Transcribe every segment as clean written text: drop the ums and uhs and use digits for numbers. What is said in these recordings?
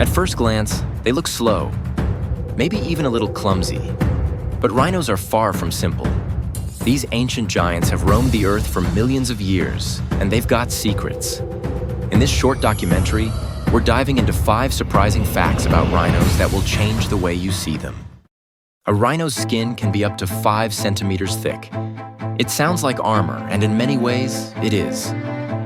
At first glance, they look slow, maybe even a little clumsy. But rhinos are far from simple. These ancient giants have roamed the earth for millions of years, and they've got secrets. In this short documentary, we're diving into 5 surprising facts about rhinos that will change the way you see them. A rhino's skin can be up to 5 centimeters thick. It sounds like armor, and in many ways, it is.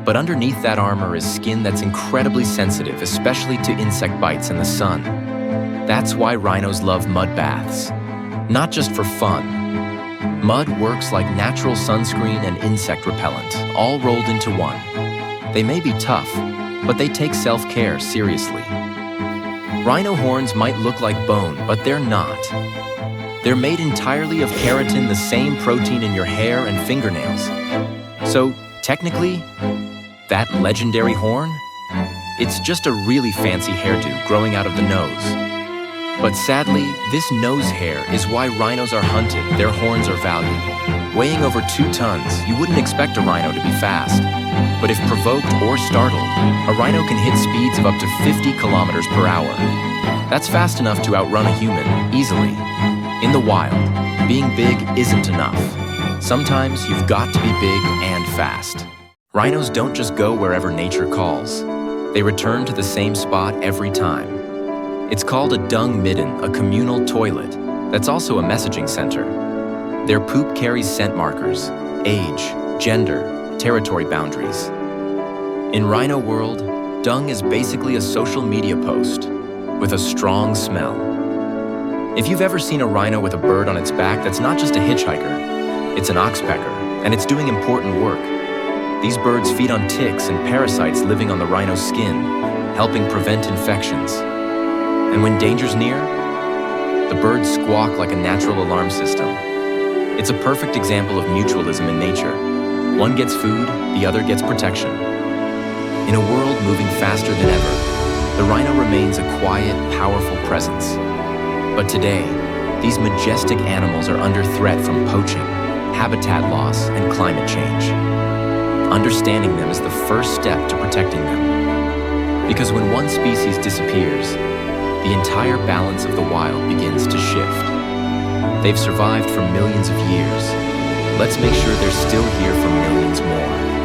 But underneath that armor is skin that's incredibly sensitive, especially to insect bites and the sun. That's why rhinos love mud baths. Not just for fun. Mud works like natural sunscreen and insect repellent, all rolled into one. They may be tough, but they take self-care seriously. Rhino horns might look like bone, but they're not. They're made entirely of keratin, the same protein in your hair and fingernails. So, technically, that legendary horn? It's just a really fancy hairdo growing out of the nose. But sadly, this nose hair is why rhinos are hunted. Their horns are valued. Weighing over 2 tons, you wouldn't expect a rhino to be fast. But if provoked or startled, a rhino can hit speeds of up to 50 kilometers per hour. That's fast enough to outrun a human, easily. In the wild, being big isn't enough. Sometimes you've got to be big and fast. Rhinos don't just go wherever nature calls. They return to the same spot every time. It's called a dung midden, a communal toilet that's also a messaging center. Their poop carries scent markers, age, gender, territory boundaries. In rhino world, dung is basically a social media post with a strong smell. If you've ever seen a rhino with a bird on its back, that's not just a hitchhiker. It's an oxpecker, and it's doing important work. These birds feed on ticks and parasites living on the rhino's skin, helping prevent infections. And when danger's near, the birds squawk like a natural alarm system. It's a perfect example of mutualism in nature. One gets food, the other gets protection. In a world moving faster than ever, the rhino remains a quiet, powerful presence. But today, these majestic animals are under threat from poaching, habitat loss, and climate change. Understanding them is the first step to protecting them. Because when one species disappears, the entire balance of the wild begins to shift. They've survived for millions of years. Let's make sure they're still here for millions more.